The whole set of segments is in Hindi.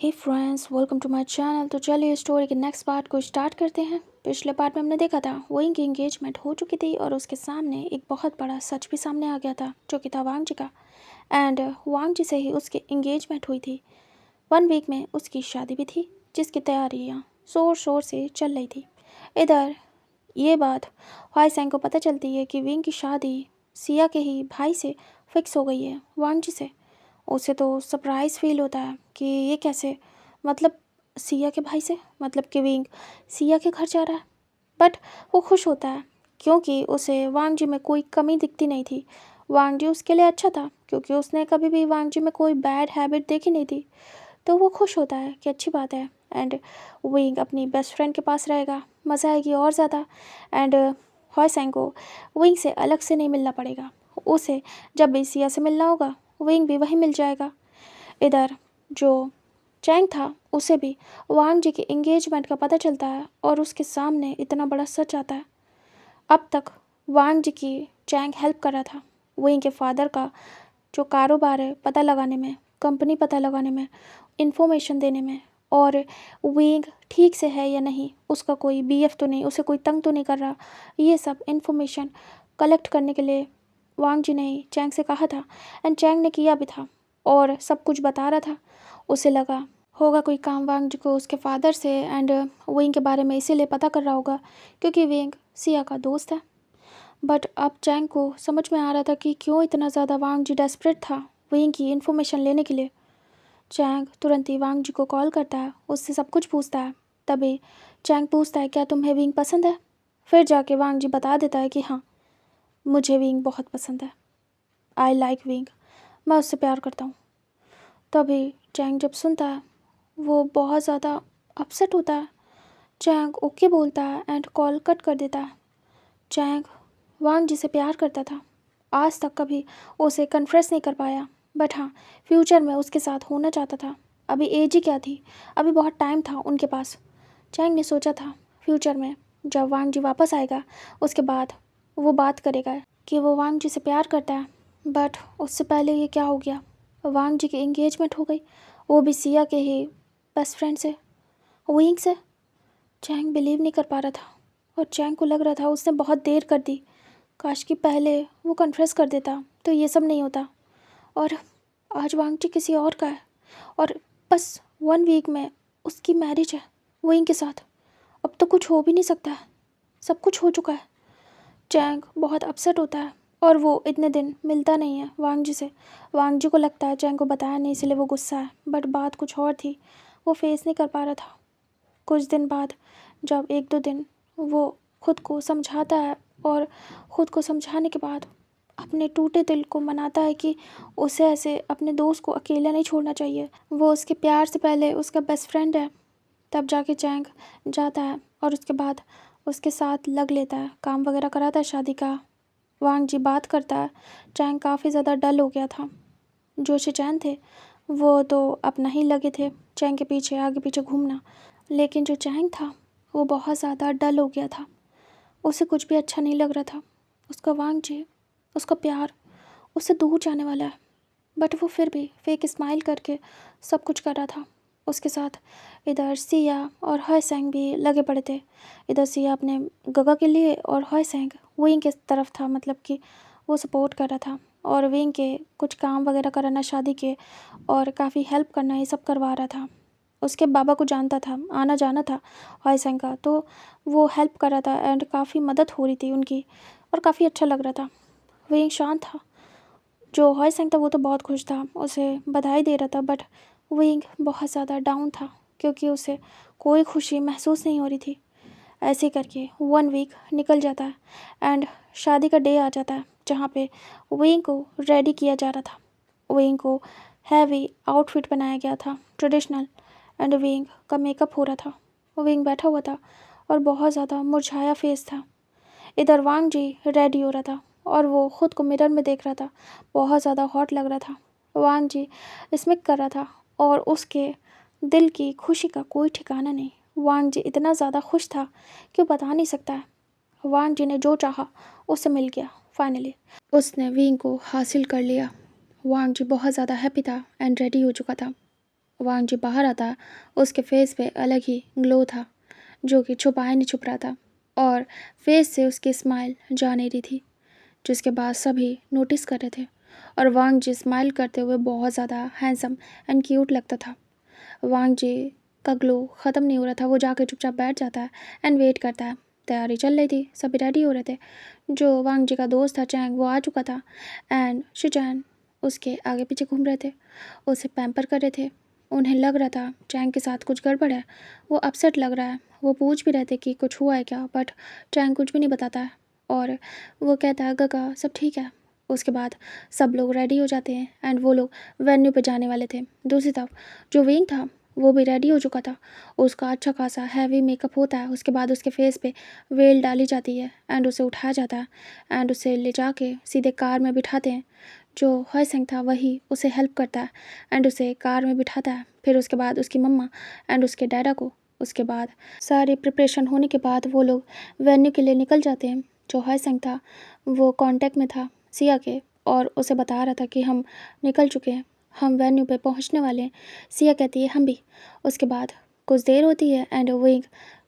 Hey friends, welcome to my channel. तो चलिए स्टोरी के नेक्स्ट पार्ट को स्टार्ट करते हैं। पिछले पार्ट में हमने देखा था वोइंग की एंगेजमेंट हो चुकी थी और उसके सामने एक बहुत बड़ा सच भी सामने आ गया था, जो कि था वांग जी का। एंड वांग जी से ही उसकी एंगेजमेंट हुई थी। 1 वीक में उसकी शादी भी थी, जिसकी तैयारियाँ शोर शोर से चल रही थी। इधर ये बात हुआई सेंग को पता चलती है कि विंग की शादी सिया के ही भाई से फिक्स हो गई है, वांग जी से। उसे तो सरप्राइज़ फील होता है कि ये कैसे, मतलब सिया के भाई से, मतलब कि विंग सिया के घर जा रहा है। बट वो खुश होता है क्योंकि उसे वांग जी में कोई कमी दिखती नहीं थी। वांग जी उसके लिए अच्छा था क्योंकि उसने कभी भी वांग जी में कोई बैड हैबिट देखी नहीं थी। तो वो खुश होता है कि अच्छी बात है। एंड विंग अपनी बेस्ट फ्रेंड के पास रहेगा, मज़ा आएगी और ज़्यादा। एंड हॉयसेंग को विंग से अलग से नहीं मिलना पड़ेगा। उसे जब भी सिया से मिलना होगा, विंग भी वहीं मिल जाएगा। इधर जो चैंग था, उसे भी वांग जी की एंगेजमेंट का पता चलता है और उसके सामने इतना बड़ा सच आता है। अब तक वांग जी की चैंग हेल्प कर रहा था विंग के फादर का जो कारोबार है पता लगाने में, कंपनी पता लगाने में, इंफॉर्मेशन देने में, और विंग ठीक से है या नहीं, उसका कोई बीएफ तो नहीं, उसे कोई तंग तो नहीं कर रहा, ये सब इंफॉर्मेशन कलेक्ट करने के लिए वांग जी ने ही चैंग से कहा था। एंड चैंग ने किया भी था और सब कुछ बता रहा था। उसे लगा होगा कोई काम वांग जी को उसके फादर से एंड विंग के बारे में इसीलिए पता कर रहा होगा क्योंकि विंग सिया का दोस्त है। बट अब चैंग को समझ में आ रहा था कि क्यों इतना ज़्यादा वांग जी डेस्परेट था विंग की इन्फॉर्मेशन लेने के लिए। चैंग तुरंत ही वांग जी को कॉल करता है, उससे सब कुछ पूछता है। तभी चैंग पूछता है क्या तुम्हें विंग पसंद है। फिर जाके वांग जी बता देता है कि हाँ, मुझे विंग बहुत पसंद है, आई लाइक विंग, मैं उससे प्यार करता हूँ। तभी चैंग जब सुनता है, वो बहुत ज़्यादा अपसेट होता है। चैंग ओके बोलता है एंड कॉल कट कर देता है। चैंग वांग जी से प्यार करता था, आज तक कभी उसे कन्फेस नहीं कर पाया, बट हाँ, फ्यूचर में उसके साथ होना चाहता था। अभी एज ही क्या थी, अभी बहुत टाइम था उनके पास। चैंग ने सोचा था फ्यूचर में जब वांग जी वापस आएगा, उसके बाद वो बात करेगा कि वो वांग जी से प्यार करता है। बट उससे पहले ये क्या हो गया, वांग जी की एंगेजमेंट हो गई, वो भी सिया के ही बेस्ट फ्रेंड से, विंग से। चैंग बिलीव नहीं कर पा रहा था और चैंग को लग रहा था उसने बहुत देर कर दी। काश कि पहले वो कन्फेस कर देता तो ये सब नहीं होता। और आज वांग जी किसी और का है और बस 1 वीक में उसकी मैरिज है विंग के साथ। अब तो कुछ हो भी नहीं सकता है, सब कुछ हो चुका है। चैंग बहुत अपसेट होता है और वो इतने दिन मिलता नहीं है वांग जी से। वांग जी को लगता है चैंग को बताया नहीं इसलिए वो गुस्सा है, बट बात कुछ और थी, वो फेस नहीं कर पा रहा था। कुछ दिन बाद जब 1-2 दिन वो खुद को समझाता है और ख़ुद को समझाने के बाद अपने टूटे दिल को मनाता है कि उसे ऐसे अपने दोस्त को अकेला नहीं छोड़ना चाहिए, वो उसके प्यार से पहले उसका बेस्ट फ्रेंड है। तब जाके चैंग जाता है और उसके बाद उसके साथ लग लेता है, काम वगैरह कराता है शादी का। वांग जी बात करता है। चैंग काफ़ी ज़्यादा डल हो गया था। जो चैन थे वो तो अपना ही लगे थे चैंग के पीछे आगे पीछे घूमना, लेकिन जो चैंग था वो बहुत ज़्यादा डल हो गया था। उसे कुछ भी अच्छा नहीं लग रहा था। उसका वांग जी, उसका प्यार उससे दूर जाने वाला है, बट वो फिर भी फेक स्माइल करके सब कुछ कर रहा था उसके साथ। इधर सिया और हॉयसेंग भी लगे पड़े थे। इधर सिया अपने गगा के लिए और हॉयसेंग विंग के तरफ था, मतलब कि वो सपोर्ट कर रहा था और विंग के कुछ काम वगैरह कराना शादी के और काफ़ी हेल्प करना, ये सब करवा रहा था। उसके बाबा को जानता था, आना जाना था हॉयसेंग का, तो वो हेल्प कर रहा था एंड काफ़ी मदद हो रही थी उनकी और काफ़ी अच्छा लग रहा था। विंग शांत था। जो हॉयसेंग था वो तो बहुत खुश था, उसे बधाई दे रहा था, बट विंग बहुत ज़्यादा डाउन था क्योंकि उसे कोई खुशी महसूस नहीं हो रही थी। ऐसे करके 1 वीक निकल जाता है एंड शादी का डे आ जाता है जहाँ पे विंग को रेडी किया जा रहा था। विंग को हैवी आउटफिट बनाया गया था, ट्रेडिशनल, एंड विंग का मेकअप हो रहा था। विंग बैठा हुआ था और बहुत ज़्यादा मुरझाया फेस था। इधर वांग जी रेडी हो रहा था और वो ख़ुद को मिरर में देख रहा था, बहुत ज़्यादा हॉट लग रहा था। वांग जी स्मिक कर रहा था और उसके दिल की खुशी का कोई ठिकाना नहीं। वांग जी इतना ज़्यादा खुश था कि वो बता नहीं सकता है। वांग जी ने जो चाहा उससे मिल गया। फाइनली उसने विंग को हासिल कर लिया। वांग जी बहुत ज़्यादा हैप्पी था एंड रेडी हो चुका था वांग जी बाहर आता, उसके फेस पे अलग ही ग्लो था जो कि छुपाए नहीं छुप रहा था, और फेस से उसकी स्माइल जा नहीं रही थी, जिसके बाद सभी नोटिस कर रहे थे। और वांग जी स्माइल करते हुए बहुत ज़्यादा हैंडसम एंड क्यूट लगता था। वांग जी का ग्लो ख़त्म नहीं हो रहा था। वो जाके चुपचाप बैठ जाता है एंड वेट करता है। तैयारी चल रही थी, सभी रेडी हो रहे थे। जो वांग जी का दोस्त था चैंग, वो आ चुका था एंड शिचैन उसके आगे पीछे घूम रहे थे, उसे पैम्पर कर रहे थे। उन्हें लग रहा था चैंग के साथ कुछ गड़बड़ है, वो अपसेट लग रहा है। वो पूछ भी रहे थे कि कुछ हुआ है क्या, बट चैंग कुछ भी नहीं बताता है और वो कहता है गगा सब ठीक है। उसके बाद सब लोग रेडी हो जाते हैं एंड वो लोग वेन्यू पे जाने वाले थे। दूसरी तरफ जो विंग था वो भी रेडी हो चुका था। उसका अच्छा खासा हैवी मेकअप होता है, उसके बाद उसके फेस पे वेल डाली जाती है एंड उसे उठाया जाता है एंड उसे ले जाके सीधे कार में बिठाते हैं। जो हॉयसेंग था वही उसे हेल्प करता है एंड उसे कार में बिठाता है। फिर उसके बाद उसकी मम्मा एंड उसके डैडा को, उसके बाद सारी प्रिपरेशन होने के बाद वो लोग वेन्यू के लिए निकल जाते हैं। जो हॉयसेंग था वो कांटेक्ट में था सिया के और उसे बता रहा था कि हम निकल चुके हैं, हम वेन्यू पे पहुंचने वाले हैं। सिया कहती है हम भी। उसके बाद कुछ देर होती है एंड विंग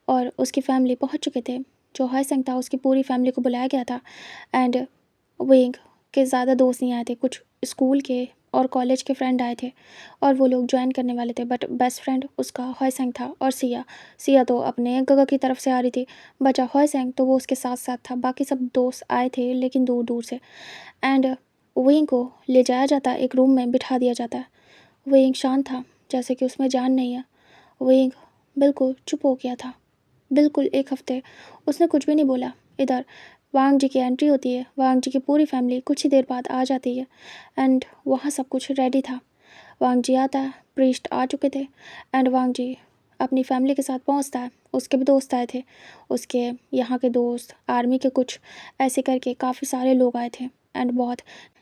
और उसकी फैमिली पहुंच चुके थे। जो हॉयसेंग था उसकी पूरी फैमिली को बुलाया गया था एंड विंग के ज़्यादा दोस्त नहीं आए थे, कुछ स्कूल के और कॉलेज के फ्रेंड आए थे और वो लोग ज्वाइन करने वाले थे। बट बेस्ट फ्रेंड उसका हॉयसेंग था और सिया। सिया तो अपने गगा की तरफ से आ रही थी, बचा हॉयसेंग तो वो उसके साथ साथ था। बाकी सब दोस्त आए थे लेकिन दूर दूर से। एंड विंग को ले जाया जाता है, एक रूम में बिठा दिया जाता है। विंग शांत था जैसे कि उसमें जान नहीं है। विंग बिल्कुल चुप हो गया था, बिल्कुल एक हफ्ते उसने कुछ भी नहीं बोला। इधर वांग जी की एंट्री होती है, वांग जी की पूरी फैमिली कुछ ही देर बाद आ जाती है एंड वहाँ सब कुछ रेडी था। वांग जी आता है, प्रीस्ट आ चुके थे एंड वांग जी अपनी फैमिली के साथ पहुँचता है। उसके भी दोस्त आए थे, उसके यहाँ के दोस्त, आर्मी के कुछ, ऐसे करके काफ़ी सारे लोग आए थे एंड बहुत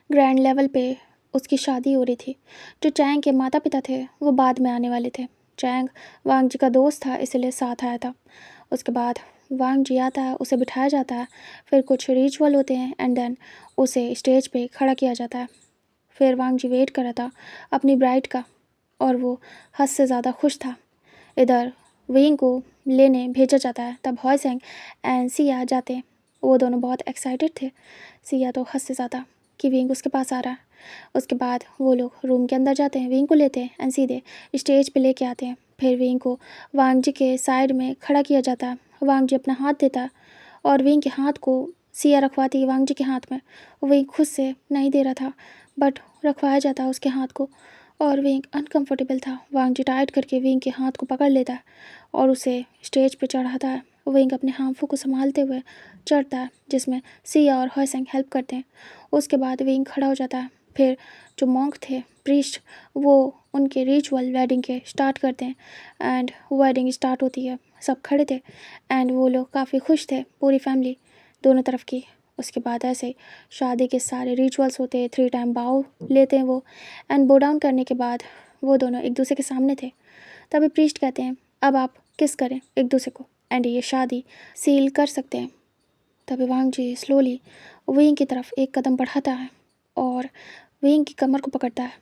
ग्रैंड लेवल पे उसकी शादी हो रही थी। जो चैंग के माता पिता थे वो बाद में आने वाले थे। चैंग वांग जी का दोस्त था इसलिए साथ आया था। उसके बाद वांग जी आता है, उसे बिठाया जाता है, फिर कुछ रिचुअल होते हैं एंड देन उसे स्टेज पे खड़ा किया जाता है। फिर वांग जी वेट कर रहा था अपनी ब्राइड का और वो हद से ज़्यादा खुश था। इधर विंग को लेने भेजा जाता है, तब हॉयसेंग एंड सिया जाते हैं। वो दोनों बहुत एक्साइटेड थे, सिया तो हद से ज़्यादा कि विंग उसके पास आ रहा है। उसके बाद वो लोग रूम के अंदर जाते हैं, विंग को लेते हैं एंड सीधे स्टेज पे लेके आते हैं। फिर विंग को वांग जी के साइड में खड़ा किया जाता है। वांग जी अपना हाथ देता है और विंग के हाथ को सिया रखवाती है वांग जी के हाथ में। विंग खुद से नहीं दे रहा था बट रखवाया जाता है उसके हाथ को और विंग अनकंफर्टेबल था। वांग जी टाइट करके विंग के हाथ को पकड़ लेता है और उसे स्टेज पे चढ़ाता है। विंग अपने हाथों को संभालते हुए चढ़ता है जिसमें सिया और हॉयसेंग हेल्प करते हैं। उसके बाद विंग खड़ा हो जाता है। फिर जो मॉन्क थे, प्रीस्ट, वो उनके रिचुअल वेडिंग के स्टार्ट करते हैं एंड वेडिंग स्टार्ट होती है। सब खड़े थे एंड वो लोग काफ़ी खुश थे, पूरी फैमिली दोनों तरफ की। उसके बाद ऐसे शादी के सारे रिचुअल्स होते हैं, 3 टाइम बाव लेते हैं वो एंड बो डाउन करने के बाद वो दोनों एक दूसरे के सामने थे। तभी प्रीस्ट कहते हैं अब आप किस करें एक दूसरे को एंड ये शादी सील कर सकते हैं। तभी वांग जी स्लोली विंग की तरफ एक कदम बढ़ाता है और विंग की कमर को पकड़ता है।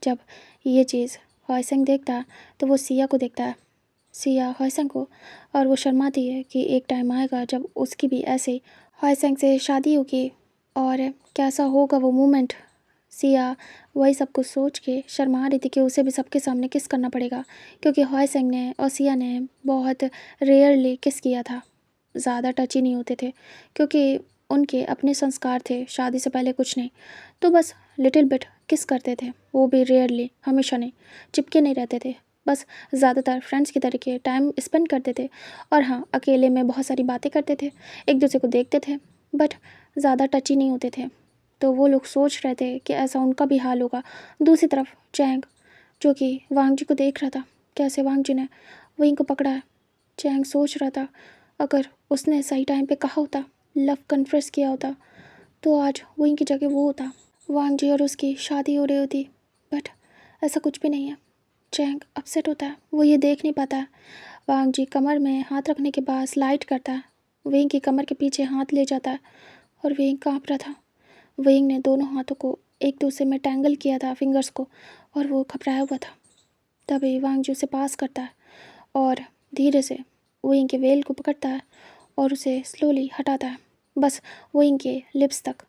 जब ये चीज़ हॉयसेंग देखता है तो वो सिया को देखता है, सिया हॉयसेंग को, और वो शर्माती है कि एक टाइम आएगा जब उसकी भी ऐसे हॉयसेंग से शादी होगी और कैसा होगा वो मोमेंट। सिया वही सब कुछ सोच के शर्मा रही थी कि उसे भी सबके सामने किस करना पड़ेगा, क्योंकि हॉयसेंग ने और सिया ने बहुत रेयरली किस किया था, ज़्यादा टच ही नहीं होते थे क्योंकि उनके अपने संस्कार थे, शादी से पहले कुछ नहीं, तो बस लिटिल बिट किस करते थे, वो भी रेयरली, हमेशा नहीं, चिपके नहीं रहते थे, बस ज़्यादातर फ्रेंड्स की तरीके टाइम स्पेंड करते थे। और हाँ, अकेले में बहुत सारी बातें करते थे, एक दूसरे को देखते थे बट ज़्यादा टच ही नहीं होते थे। तो वो लोग सोच रहे थे कि ऐसा उनका भी हाल होगा। दूसरी तरफ चैंग जो कि वांग जी को देख रहा था, कैसे वांग जी ने विंग को पकड़ा है। चैंग सोच रहा था अगर उसने सही टाइम पे कहा होता, लव कन्फेस किया होता, तो आज विंग की जगह वो होता, वांग जी और उसकी शादी हो रही होती। बट ऐसा कुछ भी नहीं है। चैंग अपसेट होता है, वो ये देख नहीं पाता है। वांग जी कमर में हाथ रखने के बाद स्लाइड करता है, विंग की कमर के पीछे हाथ ले जाता है और विंग काँप रहा था। विंग ने दोनों हाथों को एक दूसरे में टैंगल किया था, फिंगर्स को, और वो घबराया हुआ था। तभी वांग जी उसे पास करता है और धीरे से विंग के वेल को पकड़ता है और उसे स्लोली हटाता है, बस विंग के लिप्स तक।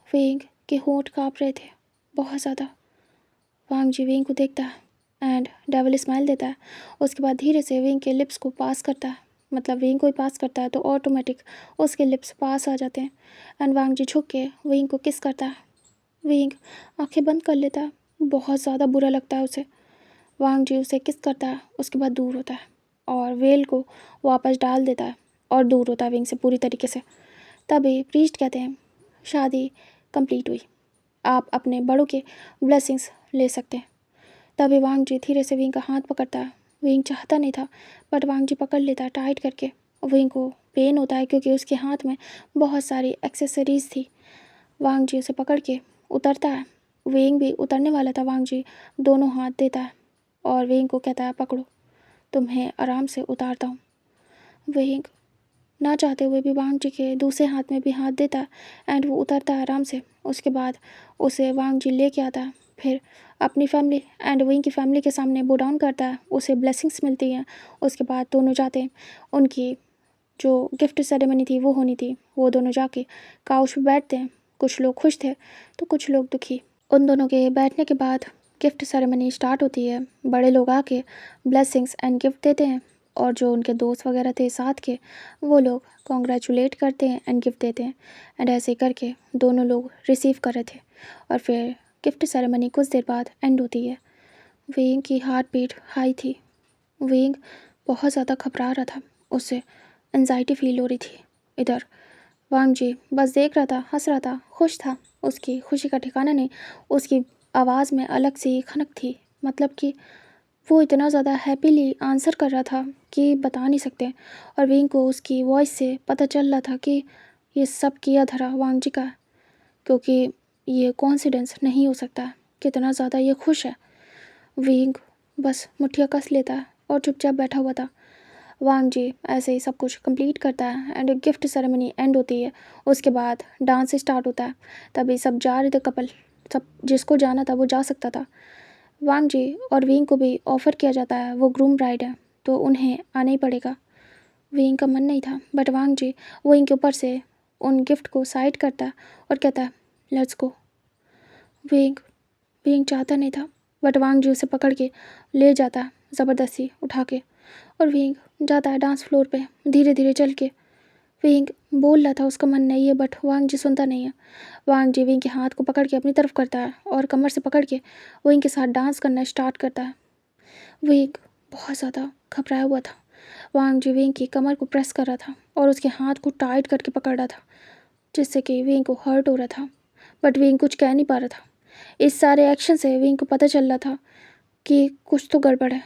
विंग के होंठ काँप रहे थे बहुत ज़्यादा। वांग जी विंग को देखता है एंड डेविल स्माइल देता है। उसके बाद धीरे से विंग के लिप्स को पास करता है, मतलब विंग को ही पास करता है तो ऑटोमेटिक उसके लिप्स पास आ जाते हैं। एंड वांग जी झुक के विंग को किस करता है। विंग आंखें बंद कर लेता है, बहुत ज़्यादा बुरा लगता है उसे। वांग जी उसे किस करता है, उसके बाद दूर होता है और वेल को वापस डाल देता है और दूर होता है विंग से पूरी तरीके से। तभी प्रीस्ट कहते हैं शादी कंप्लीट हुई, आप अपने बड़ों के ब्लेसिंग्स ले सकते हैं। तभी वांग जी धीरे से विंग का हाथ पकड़ता है। विंग चाहता नहीं था बट वांग जी पकड़ लेता है टाइट करके। विंग को पेन होता है क्योंकि उसके हाथ में बहुत सारी एक्सेसरीज थी। वांग जी उसे पकड़ के उतरता है। विंग भी उतरने वाला था। वांग जी दोनों हाथ देता है और विंग को कहता है पकड़ो, तुम्हें आराम से उतारता हूँ। विंग ना चाहते हुए भी वांग जी के दूसरे हाथ में भी हाथ देता है एंड वो उतरता है आराम से। उसके बाद उसे वांग जी लेके आता है, फिर अपनी फैमिली एंड विंग की फैमिली के सामने बो डाउन करता है। उसे ब्लेसिंग्स मिलती हैं। उसके बाद दोनों जाते हैं, उनकी जो गिफ्ट सेरेमनी थी वो होनी थी, वो दोनों जाके काउच पे बैठते हैं। कुछ लोग खुश थे तो कुछ लोग दुखी। उन दोनों के बैठने के बाद गिफ्ट सेरेमनी स्टार्ट होती है। बड़े लोग आके ब्लेसिंग्स एंड गिफ्ट देते हैं और जो उनके दोस्त वगैरह थे साथ के वो लोग कॉन्ग्रेचुलेट करते हैं एंड गिफ्ट देते हैं। एंड ऐसे करके दोनों लोग रिसीव कर रहे थे और फिर गिफ्ट सेरेमनी कुछ देर बाद एंड होती है। विंग की हार्ट बीट हाई थी। विंग बहुत ज़्यादा घबरा रहा था, उससे एंजाइटी फील हो रही थी। इधर वांग जी बस देख रहा था, हंस रहा था, खुश था। उसकी खुशी का ठिकाना नहीं। उसकी आवाज़ में अलग सी खनक थी, मतलब कि वो इतना ज़्यादा हैप्पीली आंसर कर रहा था कि बता नहीं सकते। और विंग को उसकी वॉइस से पता चल रहा था कि ये सब किया धरा वांग जी का, क्योंकि ये कोइंसिडेंस नहीं हो सकता। कितना ज़्यादा ये खुश है। विंग बस मुट्ठियाँ कस लेता है और चुपचाप बैठा हुआ था। वांग जी ऐसे ही सब कुछ कंप्लीट करता है एंड गिफ्ट सेरेमनी एंड होती है। उसके बाद डांस स्टार्ट होता है। तभी सब जा रहे थे कपल, सब जिसको जाना था वो जा सकता था। वांग जी और विंग को भी ऑफ़र किया जाता है, वो ग्रूम ब्राइड है तो उन्हें आना ही पड़ेगा। विंग का मन नहीं था बट वांग जी विंग के ऊपर से उन गिफ्ट को साइड करता है और कहता है लेट्स गो। विंग विंग चाहता नहीं था बट वांग जी उसे पकड़ के ले जाता है ज़बरदस्ती उठा के और विंग जाता है डांस फ्लोर पे धीरे धीरे चल के। विंग बोल रहा था उसका मन नहीं है बट वांग जी सुनता नहीं है। वांग जी विंग के हाथ को पकड़ के अपनी तरफ करता है और कमर से पकड़ के विंग के साथ डांस करना स्टार्ट करता है। विंग बहुत ज़्यादा घबराया हुआ था। वांग जी विंग की कमर को प्रेस कर रहा था और उसके हाथ को टाइट करके पकड़ रहा था, जिससे कि विंग को हर्ट हो रहा था बट विंग कुछ कह नहीं पा रहा था। इस सारे एक्शन से विंग को पता चल रहा था कि कुछ तो गड़बड़ है,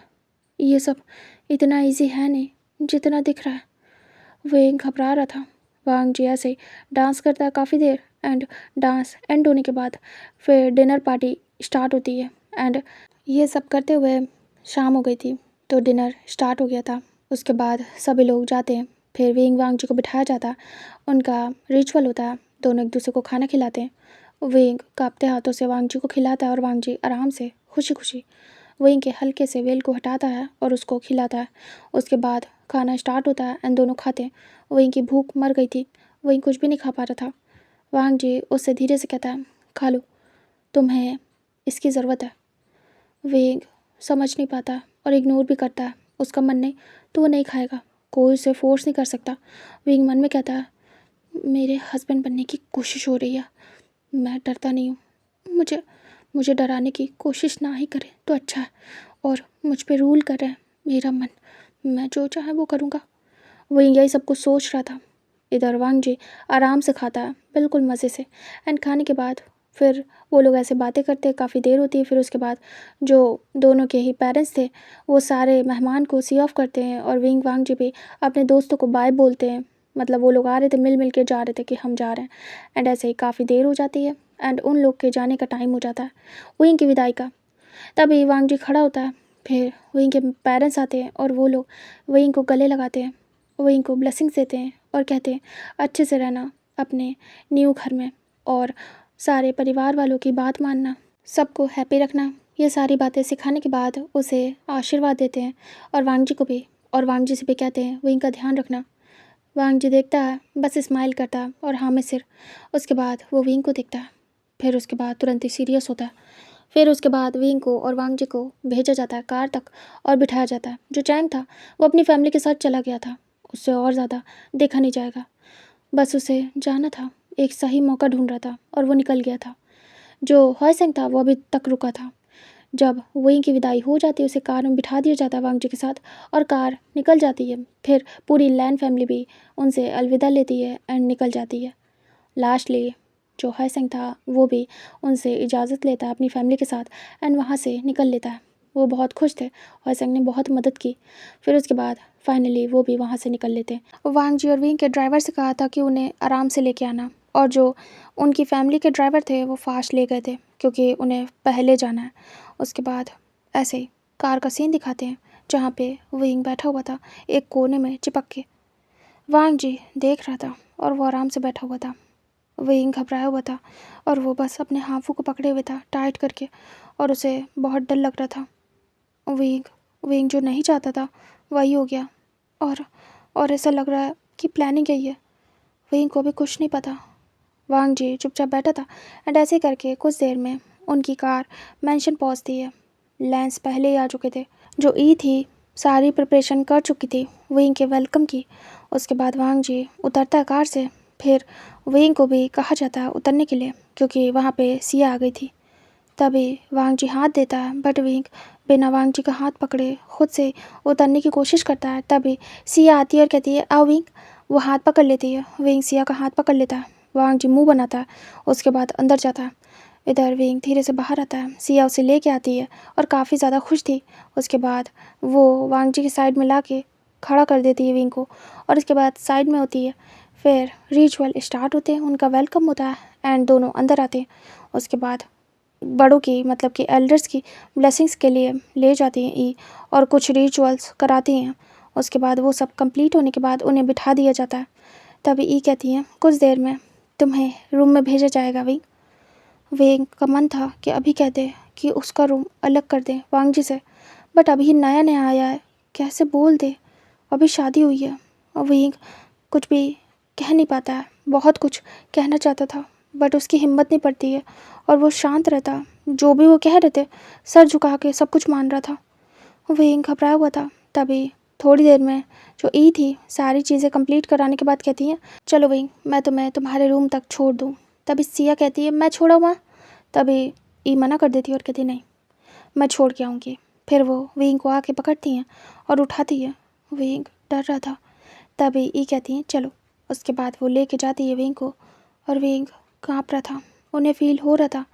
ये सब इतना इजी है नहीं जितना दिख रहा है। विंग घबरा रहा था। वांग जी ऐसे डांस करता है काफ़ी देर एंड डांस एंड होने के बाद फिर डिनर पार्टी स्टार्ट होती है एंड ये सब करते हुए शाम हो गई थी तो डिनर स्टार्ट हो गया था। उसके बाद सभी लोग जाते हैं, फिर विंग वांग जी को बिठाया जाता है। उनका रिचुअल होता है, दोनों एक दूसरे को खाना खिलाते हैं। विंग कांपते हाथों से वांग जी को खिलाता है और वांग जी आराम से खुशी खुशी विंग के हल्के से वेल को हटाता है और उसको खिलाता है। उसके बाद खाना स्टार्ट होता है एंड दोनों खाते हैं। विंग की भूख मर गई थी, विंग कुछ भी नहीं खा पा रहा था। वांग जी उससे धीरे से कहता है खा लो, तुम्हें इसकी ज़रूरत है। विंग समझ नहीं पाता और इग्नोर भी करता है। उसका मन नहीं तो वो नहीं खाएगा, कोई उसे फोर्स नहीं कर सकता। विंग मन में कहता है मेरे हस्बैंड बनने की कोशिश हो रही है, मैं डरता नहीं हूँ, मुझे मुझे डराने की कोशिश ना ही करे तो अच्छा है, और मुझ पे रूल कर रहे हैं मेरा मन, मैं जो चाहे वो करूँगा। विंग यही सब कुछ सोच रहा था। इधर वांग जी आराम से खाता है बिल्कुल मज़े से एंड खाने के बाद फिर वो लोग ऐसे बातें करते हैं, काफ़ी देर होती है। फिर उसके बाद जो दोनों के ही पेरेंट्स थे वो सारे मेहमान को सी ऑफ करते हैं और विंग वांग जी भी अपने दोस्तों को बाय बोलते हैं। मतलब वो लोग आ रहे थे, मिल मिल के जा रहे थे कि हम जा रहे हैं एंड ऐसे ही काफ़ी देर हो जाती है एंड उन लोग के जाने का टाइम हो जाता है, विंग की विदाई का। तभी वांग जी खड़ा होता है, फिर विंग के पेरेंट्स आते हैं और वो लोग विंग को गले लगाते हैं, विंग को ब्लेसिंग्स देते हैं और कहते हैं अच्छे से रहना अपने न्यू घर में और सारे परिवार वालों की बात मानना, सबको हैप्पी रखना, ये सारी बातें सिखाने के बाद उसे आशीर्वाद देते हैं और वांग जी को भी, और वांग जी से भी कहते हैं विंग का ध्यान रखना। वांग जी देखता है, बस स्माइल करता है और हाँ में सिर। उसके बाद वो विंग को देखता है, फिर उसके बाद तुरंत ही सीरियस होता है। फिर उसके बाद विंग को और वांग जी को भेजा जाता है कार तक और बिठाया जाता है। जो चैंग था वो अपनी फैमिली के साथ चला गया था, उससे और ज़्यादा देखा नहीं जाएगा, बस उसे जाना था, एक सही मौका ढूंढ रहा था और वो निकल गया था। जो हॉयसेंग था वो अभी तक रुका था। जब वहीं की विदाई हो जाती है उसे कार में बिठा दिया जाता है वांग जी के साथ और कार निकल जाती है। फिर पूरी लैन फैमिली भी उनसे अलविदा लेती है एंड निकल जाती है। लास्टली जो हॉयसेंग था वो भी उनसे इजाज़त लेता है अपनी फैमिली के साथ एंड वहाँ से निकल लेता है। वो बहुत खुश थे, हॉयसेंग ने बहुत मदद की। फिर उसके बाद फाइनली वो भी वहाँ से निकल लेते हैं। वांग जी और विंग के ड्राइवर से कहा था कि उन्हें आराम से लेके आना, और जो उनकी फैमिली के ड्राइवर थे वो फास्ट ले गए थे क्योंकि उन्हें पहले जाना है। उसके बाद ऐसे ही कार का सीन दिखाते हैं जहाँ पे विंग बैठा हुआ था एक कोने में चिपक के। वांग जी देख रहा था और वो आराम से बैठा हुआ था। विंग घबराया हुआ था और वो बस अपने हाथों को पकड़े हुए था टाइट करके, और उसे बहुत डर लग रहा था। विंग विंग जो नहीं चाहता था वही हो गया, और ऐसा लग रहा है कि प्लानिंग यही है। विंग को भी कुछ नहीं पता। वांग जी चुपचाप बैठा था एंड ऐसे करके कुछ देर में उनकी कार मैंशन पहुंचती है। लैंस पहले ही आ चुके थे। जो ई थी सारी प्रिपरेशन कर चुकी थी विंग के वेलकम की। उसके बाद वांग जी उतरता है कार से। फिर विंग को भी कहा जाता है उतरने के लिए क्योंकि वहाँ पे सिया आ गई थी। तभी वांग जी हाथ देता है बट विंग बिना वांग जी का हाथ पकड़े खुद से उतरने की कोशिश करता है। तभी सिया आती है और कहती है आओ विंग। वो हाथ पकड़ लेती है, विंग सिया का हाथ पकड़ लेता है। वांग जी मुंह बनाता है, उसके बाद अंदर जाता है। इधर विंग धीरे से बाहर आता है, सिया उसे लेके आती है और काफ़ी ज़्यादा खुश थी। उसके बाद वो वांग जी की साइड में ला के खड़ा कर देती है विंग को, और उसके बाद साइड में होती है। फिर रिचुअल स्टार्ट होते हैं, उनका वेलकम होता है एंड दोनों अंदर आते हैं। उसके बाद बड़ों की मतलब कि एल्डर्स की ब्लेसिंग्स के लिए ले जाती हैं ई, और कुछ रिचुअल्स कराती हैं। उसके बाद वो सब कंप्लीट होने के बाद उन्हें बिठा दिया जाता है। तभी ई कहती हैं कुछ देर में तुम्हें रूम में भेजा जाएगा विंग। विंग का मन था कि अभी कह दे कि उसका रूम अलग कर दें वांग जी से, बट अभी नया नया आया है, कैसे बोल दे, अभी शादी हुई है। और विंग कुछ भी कह नहीं पाता है, बहुत कुछ कहना चाहता था बट उसकी हिम्मत नहीं पड़ती है और वो शांत रहता। जो भी वो कह रहे थे सर झुका के सब कुछ मान रहा था। विंग घबराया हुआ था। तभी थोड़ी देर में जो ई थी सारी चीज़ें कंप्लीट कराने के बाद कहती हैं चलो विंग मैं तुम्हें तुम्हारे रूम तक छोड़ दूँ। तभी सिया कहती है मैं छोड़ा हुआ। तभी ई मना कर देती है और कहती नहीं मैं छोड़ के आऊँगी। फिर वो विंग को आके पकड़ती हैं और उठाती है। विंग डर रहा था। तभी ई कहती हैं चलो। उसके बाद वो लेके जाती है विंग को, और विंग काँप रहा था, उन्हें फील हो रहा था।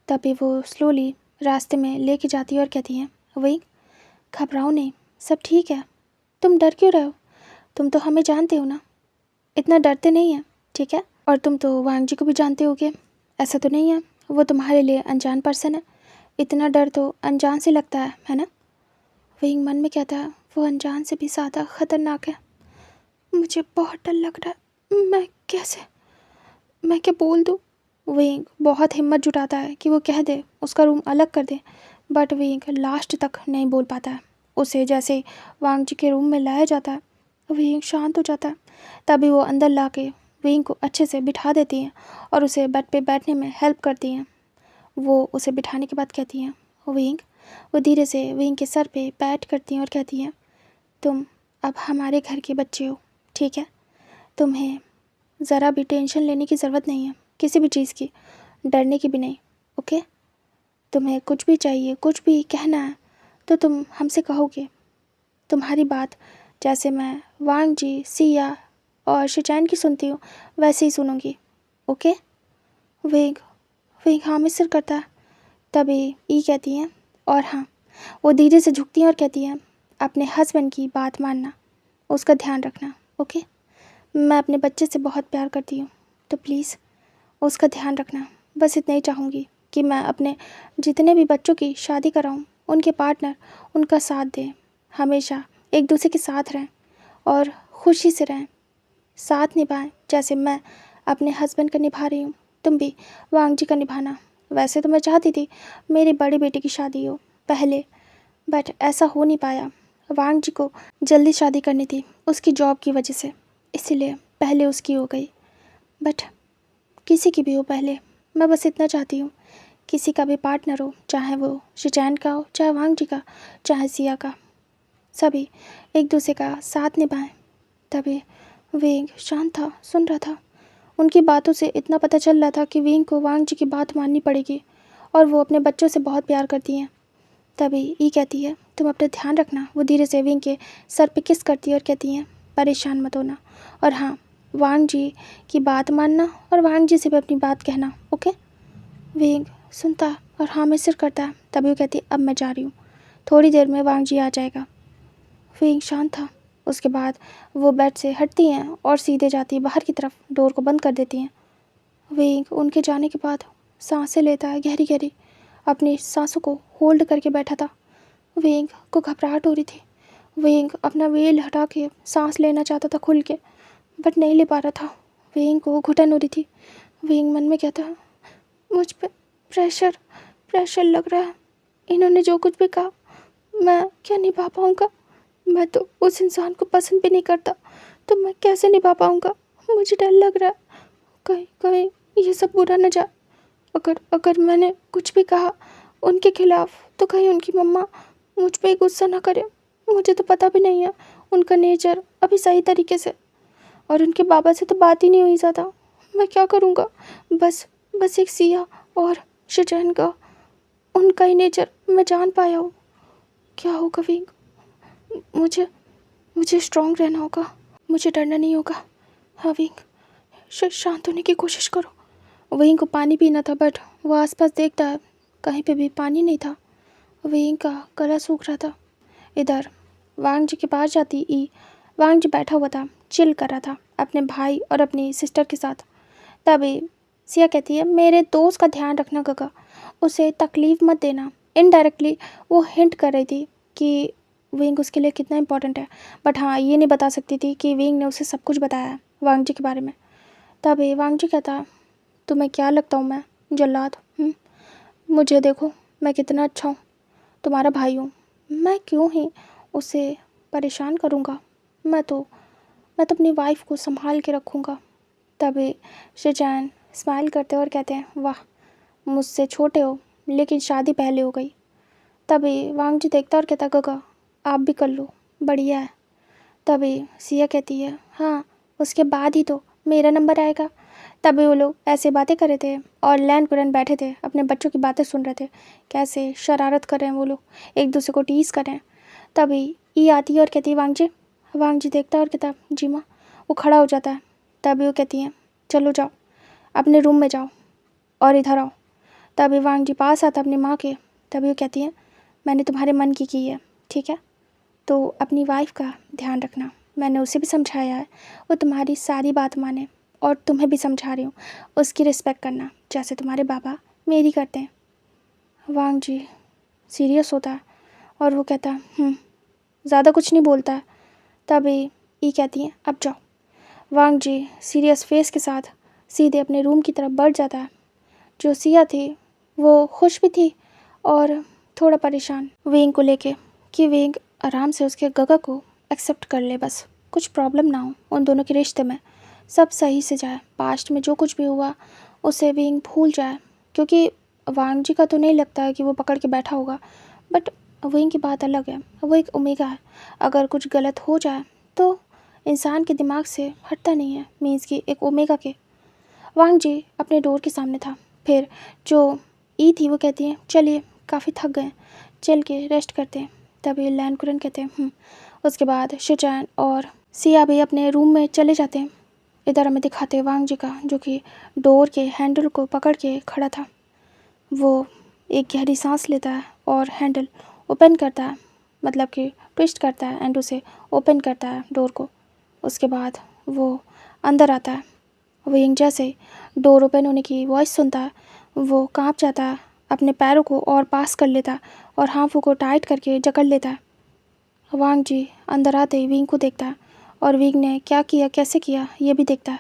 तभी वो स्लोली रास्ते में लेके जाती है और कहती हैं विंग घबराओ नहीं, सब ठीक है, तुम डर क्यों रहे हो, तुम तो हमें जानते हो ना, इतना डरते नहीं हैं ठीक है। और तुम तो वांग जी को भी जानते होगे, ऐसा तो नहीं है वो तुम्हारे लिए अनजान पर्सन है, इतना डर तो अनजान से लगता है ना। विंग मन में कहता है वो अनजान से भी ज़्यादा ख़तरनाक है, मुझे बहुत डर लग रहा है, मैं क्या बोल दूँ। विंग बहुत हिम्मत जुटाता है कि वो कह दे उसका रूम अलग कर दे, बट विंग लास्ट तक नहीं बोल पाता है। उसे जैसे वांग जी के रूम में लाया जाता है विंग शांत हो जाता है। तभी वो अंदर ला के विंग को अच्छे से बिठा देती हैं और उसे बेड पे बैठने में हेल्प करती हैं। वो उसे बिठाने के बाद कहती हैं विंग, वो धीरे से विंग के सर पे पैट करती हैं और कहती हैं तुम अब हमारे घर के बच्चे हो ठीक है, तुम्हें ज़रा भी टेंशन लेने की ज़रूरत नहीं है, किसी भी चीज़ की, डरने की भी नहीं ओके। तुम्हें कुछ भी चाहिए, कुछ भी कहना है तो तुम हमसे कहोगे। तुम्हारी बात जैसे मैं वांग जी, सिया और शिचैन की सुनती हूँ वैसे ही सुनूंगी ओके। विंग विंग हाँ में सिर करता है। तभी ई कहती हैं और हाँ। वो धीरे से झुकती हैं और कहती हैं अपने हस्बैंड की बात मानना, उसका ध्यान रखना ओके। मैं अपने बच्चे से बहुत प्यार करती हूँ तो प्लीज़ उसका ध्यान रखना। बस इतना ही चाहूँगी कि मैं अपने जितने भी बच्चों की शादी कराऊँ उनके पार्टनर उनका साथ दें, हमेशा एक दूसरे के साथ रहें और खुशी से रहें, साथ निभाएं जैसे मैं अपने हस्बैंड का निभा रही हूँ। तुम भी वांग जी का निभाना वैसे तो मैं चाहती थी मेरी बड़ी बेटी की शादी हो पहले, बट ऐसा हो नहीं पाया। वांग जी को जल्दी शादी करनी थी उसकी जॉब की वजह से, इसीलिए पहले उसकी हो गई। बट किसी की भी हो पहले, मैं बस इतना चाहती हूँ किसी का भी पार्टनर हो, चाहे वो शिचैन का हो, चाहे वांग जी का, चाहे सिया का, सभी एक दूसरे का साथ निभाएं। तभी वेंग शांत था, सुन रहा था। उनकी बातों से इतना पता चल रहा था कि वेंग को वांग जी की बात माननी पड़ेगी और वो अपने बच्चों से बहुत प्यार करती हैं। तभी ई कहती है तुम अपना ध्यान रखना। वो धीरे से वेंग के सर पे किस करती है और कहती हैं परेशान मत होना, और हाँ, वांग जी की बात मानना और वांग जी से भी अपनी बात कहना, ओके। वेंग सुनता और हाँ में सिर करता है। तभी वो कहती है अब मैं जा रही हूँ, थोड़ी देर में वांग जी आ जाएगा। वेंग शांत था। उसके बाद वो बेड से हटती हैं और सीधे जाती है बाहर की तरफ, डोर को बंद कर देती हैं। वेंग उनके जाने के बाद सांसें लेता है गहरी गहरी, अपनी सांसों को होल्ड करके बैठा था। वेंग को घबराहट हो रही थी। वेंग अपना वेल हटा के सांस लेना चाहता था खुल के, बट नहीं ले पा रहा था। वेंग को घुटन हो रही थी। वेंग मन में कहता है मुझ पे प्रेशर प्रेशर लग रहा है, इन्होंने जो कुछ भी कहा मैं क्या निभा पाऊँगा। मैं तो उस इंसान को पसंद भी नहीं करता, तो मैं कैसे निभा पाऊँगा। मुझे डर लग रहा है कहीं कहीं ये सब बुरा न जाए। अगर अगर मैंने कुछ भी कहा उनके खिलाफ तो कहीं उनकी मम्मा मुझ पे गुस्सा ना करे। मुझे तो पता भी नहीं है उनका नेचर अभी सही तरीके से, और उनके बाबा से तो बात ही नहीं हुई ज़्यादा। मैं क्या करूँगा। बस बस एक सिया और शिचैन का, उनका ही नेचर मैं जान पाया हूँ। क्या होगा विंग, मुझे मुझे स्ट्रांग रहना होगा, मुझे डरना नहीं होगा। हाँ विंग, शांत होने की कोशिश करो। विंग को पानी पीना था, बट वो आसपास देखता है कहीं पे भी पानी नहीं था। विंग का गला सूख रहा था। इधर वांग जी के पास जाती ई, वांग जी बैठा हुआ था, चिल कर रहा था अपने भाई और अपनी सिस्टर के साथ। तभी सिया कहती है मेरे दोस्त का ध्यान रखना गगा, उसे तकलीफ़ मत देना। इनडायरेक्टली वो हिंट कर रही थी कि विंग उसके लिए कितना इम्पोर्टेंट है, बट हाँ ये नहीं बता सकती थी कि विंग ने उसे सब कुछ बताया वांग जी के बारे में। तभी वांग जी कहता तुम्हें क्या लगता हूँ मैं, जल्लाद? मुझे देखो मैं कितना अच्छा हूँ, तुम्हारा भाई हूँ, मैं क्यों ही उसे परेशान करूँगा। मैं तो अपनी वाइफ को संभाल के रखूँगा। तभी शिचैन स्माइल करते और कहते हैं वाह, मुझसे छोटे हो लेकिन शादी पहले हो गई। तभी वांग जी देखता और कहता गगा आप भी कर लो, बढ़िया है। तभी सिया कहती है हाँ, उसके बाद ही तो मेरा नंबर आएगा। तभी वो लोग ऐसे बातें कर रहे थे और लैन कुरन बैठे थे, अपने बच्चों की बातें सुन रहे थे, कैसे शरारत कर रहे हैं वो लोग, एक दूसरे को टीज़ कर रहे हैं। तभी ई आती है और कहती है वांग जी देखता और कहता जी माँ। वो खड़ा हो जाता है। तभी वो कहती हैं चलो जाओ अपने रूम में जाओ और इधर आओ। तभी वांग जी पास आता अपनी माँ के। तभी वो कहती हैं मैंने तुम्हारे मन की है, ठीक है, तो अपनी वाइफ का ध्यान रखना। मैंने उसे भी समझाया है वो तुम्हारी सारी बात माने, और तुम्हें भी समझा रही हूँ उसकी रिस्पेक्ट करना जैसे तुम्हारे बाबा मेरी करते हैं। वांग जी सीरियस होता है और वो कहता है ज़्यादा कुछ नहीं बोलता है। तभी ई कहती हैं अब जाओ। वांग जी सीरियस फेस के साथ सीधे अपने रूम की तरफ बढ़ जाता है। जो सिया थी वो खुश भी थी और थोड़ा परेशान वेंग को लेके कि वेंग आराम से उसके गगा को एक्सेप्ट कर ले, बस कुछ प्रॉब्लम ना हो उन दोनों के रिश्ते में, सब सही से जाए। पास्ट में जो कुछ भी हुआ उसे वेंग भूल जाए, क्योंकि वांग जी का तो नहीं लगता है कि वो पकड़ के बैठा होगा, बट वेंग की बात अलग है। वो एक ओमेगा है, अगर कुछ गलत हो जाए तो इंसान के दिमाग से हटता नहीं है, मीन्स कि एक ओमेगा के। वांग जी अपने डोर के सामने था। फिर जो ई थी वो कहती है चलिए काफ़ी थक गए, चल के रेस्ट करते हैं। तभी लैन कुरन कहते हैं उसके बाद शिचैन और सिया भी अपने रूम में चले जाते हैं। इधर हमें दिखाते हैं वांग जी का, जो कि डोर के हैंडल को पकड़ के खड़ा था। वो एक गहरी सांस लेता है और हैंडल ओपन करता है, मतलब कि ट्विस्ट करता है एंड उसे ओपन करता है डोर को। उसके बाद वो अंदर आता है। विंग जैसे डोर ओपन होने की वॉइस सुनता है वो कांप जाता है, अपने पैरों को और पास कर लेता है और हाथों को टाइट करके जकड़ लेता है। वांग जी अंदर आते ही विंग को देखता है और विंग ने क्या किया कैसे किया ये भी देखता है।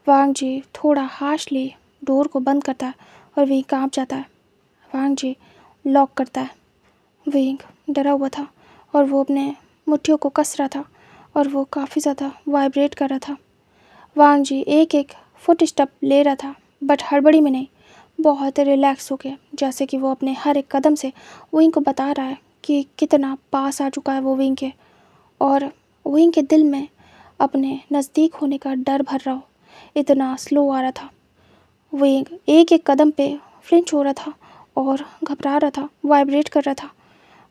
वांग जी थोड़ा हार्शली डोर को बंद करता है और विंग कांप जाता है। वांग जी लॉक करता है। विंग डरा हुआ था और वो अपने मुट्ठियों को कस रहा था और वो काफ़ी ज़्यादा वाइब्रेट कर रहा था। वांग जी एक एक फुट स्टेप ले रहा था, बट हड़बड़ी में नहीं, बहुत रिलैक्स होके, जैसे कि वो अपने हर एक कदम से विंग को बता रहा है कि कितना पास आ चुका है वो विंग के, और विंग के दिल में अपने नज़दीक होने का डर भर रहा हो, इतना स्लो आ रहा था। विंग एक एक कदम पे फ्लिंच हो रहा था और घबरा रहा था, वाइब्रेट कर रहा था।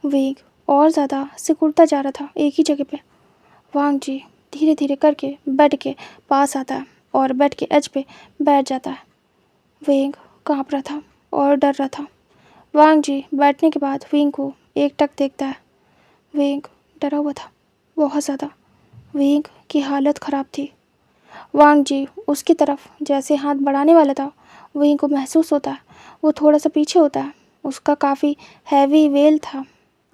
विंग और ज़्यादा सिकुड़ता जा रहा था एक ही जगह पे। वांग जी धीरे धीरे करके बेड के पास आता है और बेड के एज पे बैठ जाता है। विंग काँप रहा था और डर रहा था। वांग जी बैठने के बाद विंग को एकटक देखता है। विंग डरा हुआ था बहुत ज़्यादा। विंग की हालत ख़राब थी। वांग जी उसकी तरफ जैसे हाथ बढ़ाने वाला था, विंग को महसूस होता है वो थोड़ा सा पीछे होता है। उसका काफ़ी हैवी वेल था,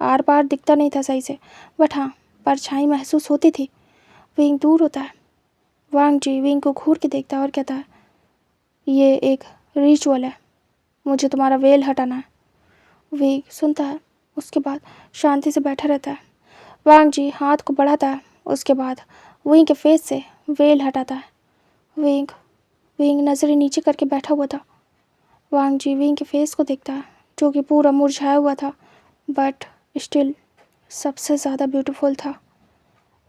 आर पार दिखता नहीं था सही से, बट हाँ परछाई महसूस होती थी। विंग दूर होता है। वांग जी विंग को घूर के देखता है और कहता है, ये एक रिचुअल है, मुझे तुम्हारा वेल हटाना है। विंग सुनता है, उसके बाद शांति से बैठा रहता है। वांग जी हाथ को बढ़ाता है, उसके बाद विंग के फेस से वेल हटाता है। विंग विंग नज़रें नीचे करके बैठा हुआ था। वांग जी विंग के फेस को देखता है, जो कि पूरा मुरझाया हुआ था, बट स्टिल सबसे ज़्यादा ब्यूटीफुल था।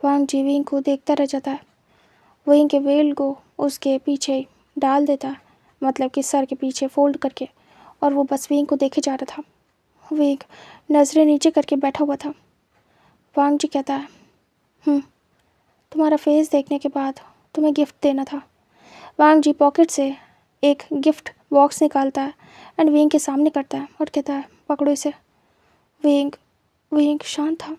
वांग जी विंग को देखता रह जाता है। विंग के वेल को उसके पीछे डाल देता है, मतलब कि सर के पीछे फोल्ड करके, और वो बस विंग को देखे जा रहा था। विंग नज़रें नीचे करके बैठा हुआ था। वांग जी कहता है, तुम्हारा फेस देखने के बाद तुम्हें गिफ्ट देना था। वांग जी पॉकेट से एक गिफ्ट बॉक्स निकालता है एंड विंग के सामने करता है और कहता है, पकड़ो इसे। विंग विंग शांत था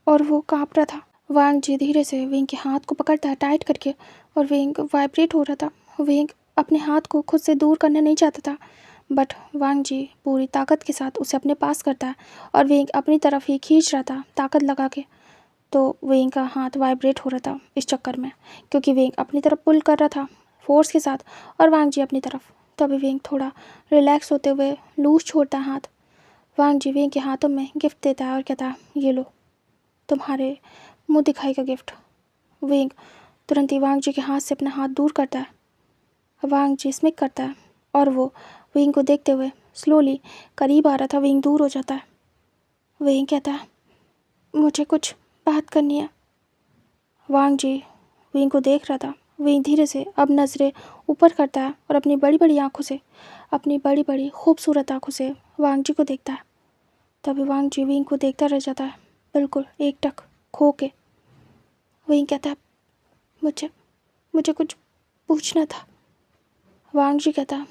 और वो काँप रहा था। वांग जी धीरे से विंग के हाथ को पकड़ता है टाइट करके, और विंग वाइब्रेट हो रहा था। विंग अपने हाथ को खुद से दूर करना नहीं चाहता था, बट वांग जी पूरी ताकत के साथ उसे अपने पास करता है और विंग अपनी तरफ ही खींच रहा था ताकत लगा के। तो विंग का हाथ वाइब्रेट हो रहा था इस चक्कर में, क्योंकि विंग अपनी तरफ पुल कर रहा था फोर्स के साथ और वांग जी अपनी तरफ। तभी विंग थोड़ा रिलैक्स होते हुए लूज छोड़ता है हाथ। वांग जी विंग के हाथों में गिफ्ट देता है और कहता है, ये लो तुम्हारे मुंह दिखाई का गिफ्ट। विंग तुरंत ही वांग जी के हाथ से अपना हाथ दूर करता है। वांग जी स्मिक करता है और वो विंग को देखते हुए स्लोली करीब आ रहा था। विंग दूर हो जाता है। विंग कहता है, मुझे कुछ बात करनी है। वांग जी विंग को देख रहा था। विंग धीरे से अब नज़रें ऊपर करता है और अपनी बड़ी बड़ी आँखों से, अपनी बड़ी बड़ी खूबसूरत आँखों से वांग जी को देखता है। तभी वांग जी विंग को देखता रह जाता है, बिल्कुल एकटक खो के। विंग कहता है, मुझे मुझे कुछ पूछना था। वांग जी कहता है,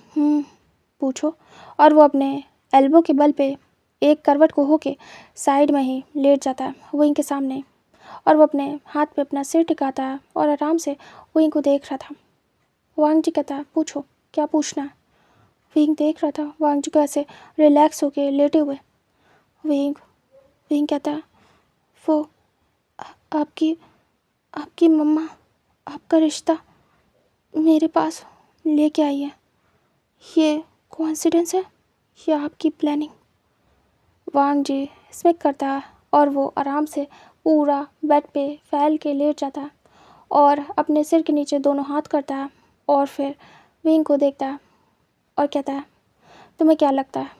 पूछो। और वो अपने एल्बो के बल पे एक करवट को होके साइड में ही लेट जाता है विंग के सामने, और वो अपने हाथ पे अपना सिर टिकाता है और आराम से विंग को देख रहा था। वांग जी कहता है, पूछो क्या पूछना है। विंग देख रहा था वांग जी को ऐसे रिलैक्स होके लेटे हुए। विंग विंग कहता है, वो आपकी आपकी मम्मा आपका रिश्ता मेरे पास लेके आई है, ये कोइंसिडेंस है या आपकी प्लानिंग। वांग जी स्मिक करता है और वो आराम से पूरा बेड पे फैल के लेट जाता है और अपने सिर के नीचे दोनों हाथ करता है और फिर विंग को देखता है और कहता है, तुम्हें क्या लगता है,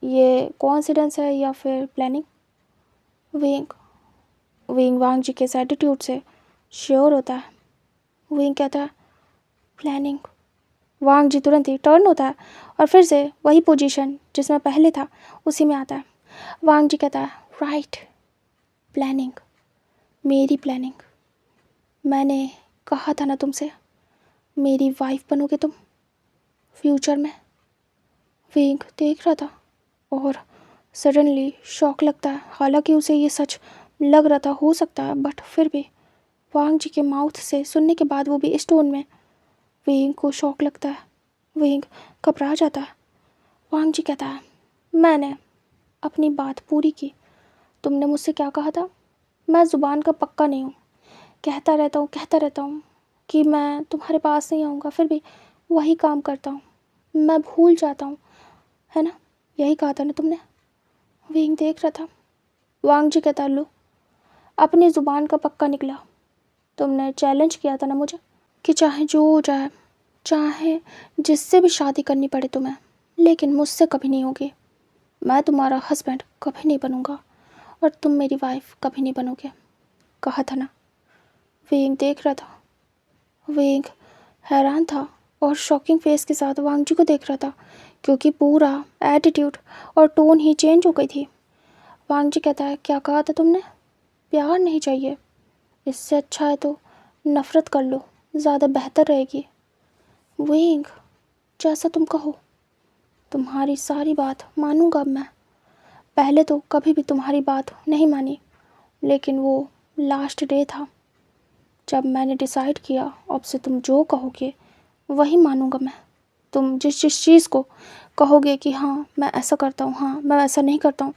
ये कोइंसिडेंस है या फिर प्लानिंग। विंग विंग वांग जी के इस एटीट्यूड से श्योर होता है। विंग कहता है, प्लानिंग। वांग जी तुरंत ही टर्न होता है और फिर से वही पोजीशन जिसमें पहले था उसी में आता है। वांग जी कहता है, राइट, प्लानिंग, मेरी प्लानिंग। मैंने कहा था ना तुमसे, मेरी वाइफ बनोगे तुम फ्यूचर में। विंग देख रहा था और सडनली शॉक लगता है। हालांकि उसे ये सच लग रहा था, हो सकता है, बट फिर भी वांग जी के माउथ से सुनने के बाद, वो भी इस टोन में, विंग को शॉक लगता है। विंग घबरा जाता है। वांग जी कहता है, मैंने अपनी बात पूरी की। तुमने मुझसे क्या कहा था, मैं ज़ुबान का पक्का नहीं हूँ, कहता रहता हूँ कि मैं तुम्हारे पास नहीं आऊँगा, फिर भी वही काम करता हूँ। मैं भूल जाता हूँ है ना? यही कहा था ना तुमने? विंग देख रहा था। वांग जी कहता, लो, अपनी ज़ुबान का पक्का निकला। तुमने चैलेंज किया था ना मुझे कि चाहे जो हो जाए, चाहे जिससे भी शादी करनी पड़े तुम्हें, लेकिन मुझसे कभी नहीं होगी। मैं तुम्हारा हस्बैंड कभी नहीं बनूंगा और तुम मेरी वाइफ कभी नहीं बनोगे, कहा था ना? विंग देख रहा था। विंग हैरान था और शॉकिंग फेस के साथ वांग जी को देख रहा था, क्योंकि पूरा एटीट्यूड और टोन ही चेंज हो गई थी। वांग जी कहता है, क्या कहा था तुमने? प्यार नहीं चाहिए? इससे अच्छा है तो नफ़रत कर लो, ज़्यादा बेहतर रहेगी। विंग, जैसा तुम कहो, तुम्हारी सारी बात मानूंगा मैं। पहले तो कभी भी तुम्हारी बात नहीं मानी, लेकिन वो लास्ट डे था जब मैंने डिसाइड किया अब से तुम जो कहोगे वही मानूंगा मैं। तुम जिस जिस चीज़ को कहोगे कि हाँ मैं ऐसा करता हूँ, हाँ मैं ऐसा नहीं करता हूँ,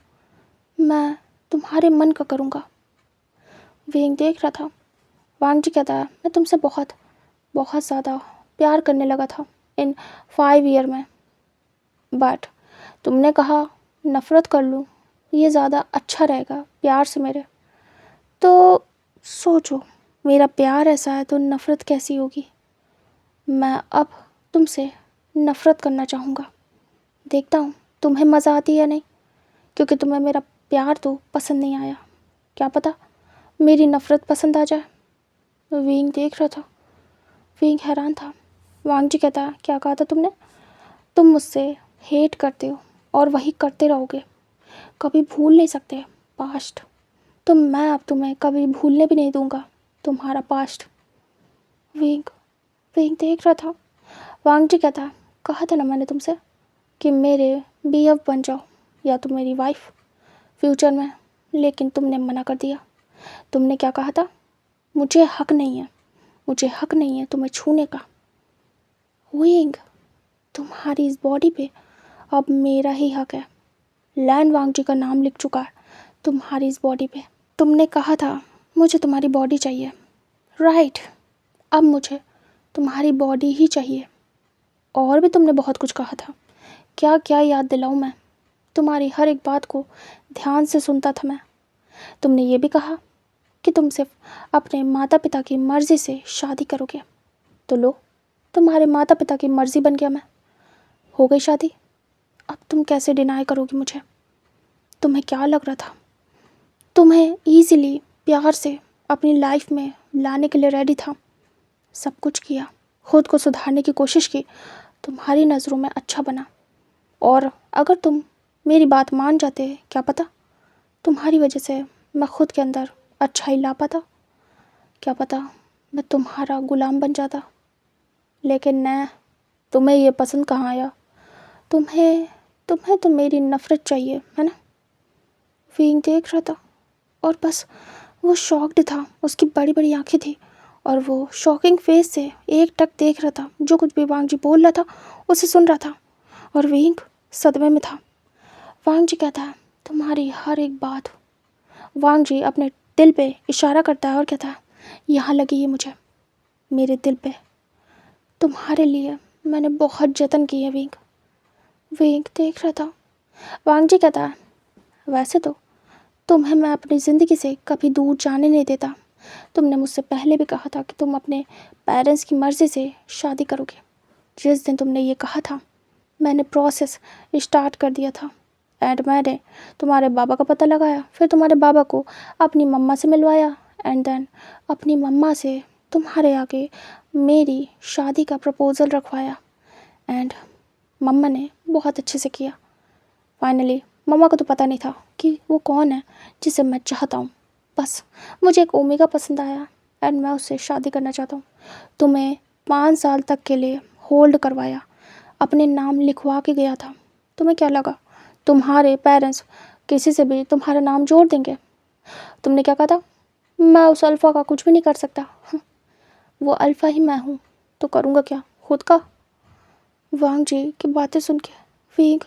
मैं तुम्हारे मन का करूँगा। विंग देख रहा था। वांग जी कहता है, मैं तुमसे बहुत बहुत ज़्यादा प्यार करने लगा था इन 5 ईयर में, बट तुमने कहा नफ़रत कर लूँ, ये ज़्यादा अच्छा रहेगा प्यार से मेरे। तो सोचो, मेरा प्यार ऐसा है तो नफ़रत कैसी होगी? मैं अब तुमसे नफ़रत करना चाहूँगा। देखता हूँ तुम्हें मज़ा आती है या नहीं, क्योंकि तुम्हें मेरा प्यार तो पसंद नहीं आया। क्या पता मेरी नफ़रत पसंद आ जाए। विंग देख रहा था। विंग हैरान था। वांग जी कहता, क्या कहा था तुमने? तुम मुझसे हेट करते हो और वही करते रहोगे, कभी भूल नहीं सकते पास्ट। तो मैं अब तुम्हें कभी भूलने भी नहीं दूंगा तुम्हारा पास्ट। विंग विंग देख रहा था। वांग जी कहता, कहा था ना मैंने तुमसे कि मेरे बीएफ बन जाओ या तुम मेरी वाइफ फ्यूचर में, लेकिन तुमने मना कर दिया। तुमने क्या कहा था? मुझे हक नहीं है, मुझे हक नहीं है तुम्हें छूने का। विंग, तुम्हारी इस बॉडी पे अब मेरा ही हक है। लैन वांग जी का नाम लिख चुका है तुम्हारी इस बॉडी पे। तुमने कहा था मुझे तुम्हारी बॉडी चाहिए, राइट? अब मुझे तुम्हारी बॉडी ही चाहिए। और भी तुमने बहुत कुछ कहा था, क्या क्या याद दिलाऊं मैं? तुम्हारी हर एक बात को ध्यान से सुनता था मैं। तुमने ये भी कहा कि तुम सिर्फ अपने माता पिता की मर्ज़ी से शादी करोगे। तो लो, तुम्हारे माता पिता की मर्ज़ी बन गया मैं, हो गई शादी। अब तुम कैसे डिनाई करोगी मुझे? तुम्हें क्या लग रहा था? तुम्हें ईज़िली प्यार से अपनी लाइफ में लाने के लिए रेडी था, सब कुछ किया, खुद को सुधारने की कोशिश की, तुम्हारी नज़रों में अच्छा बना। और अगर तुम मेरी बात मान जाते, क्या पता तुम्हारी वजह से मैं खुद के अंदर अच्छाई ला पाता, क्या पता मैं तुम्हारा गुलाम बन जाता। लेकिन न, तुम्हें ये पसंद कहाँ आया? तुम्हें तुम्हें तो मेरी नफ़रत चाहिए, है ना? विंग देख रहा था और बस वो शॉक्ड था। उसकी बड़ी बड़ी आंखें थी और वो शॉकिंग फेस से एकटक देख रहा था। जो कुछ भी वांग जी बोल रहा था उसे सुन रहा था और विंग सदमे में था। वांग जी कहता है, तुम्हारी हर एक बात। वांग जी अपने दिल पे इशारा करता है और कहता है, यहाँ लगी है मुझे, मेरे दिल पे। तुम्हारे लिए मैंने बहुत जतन किए विंग। विंग देख रहा था। वांग जी कहता है, वैसे तो तुम्हें मैं अपनी ज़िंदगी से कभी दूर जाने नहीं देता। तुमने मुझसे पहले भी कहा था कि तुम अपने पेरेंट्स की मर्ज़ी से शादी करोगे। जिस दिन तुमने ये कहा था, मैंने प्रोसेस स्टार्ट कर दिया था एंड मैंने तुम्हारे बाबा का पता लगाया, फिर तुम्हारे बाबा को अपनी मम्मा से मिलवाया एंड देन अपनी मम्मा से तुम्हारे आगे मेरी शादी का प्रपोज़ल रखवाया एंड मम्मा ने बहुत अच्छे से किया। फाइनली मम्मा को तो पता नहीं था कि वो कौन है जिसे मैं चाहता हूँ। बस मुझे एक ओमेगा पसंद आया एंड मैं उससे शादी करना चाहता हूँ। तुम्हें 5 साल तक के लिए होल्ड करवाया, अपने नाम लिखवा के गया था। तुम्हें क्या लगा तुम्हारे पेरेंट्स किसी से भी तुम्हारा नाम जोड़ देंगे? तुमने क्या कहा था? मैं उस अल्फ़ा का कुछ भी नहीं कर सकता। वो अल्फ़ा ही मैं हूँ, तो करूँगा क्या खुद का? वांग जी की बातें सुन के विंग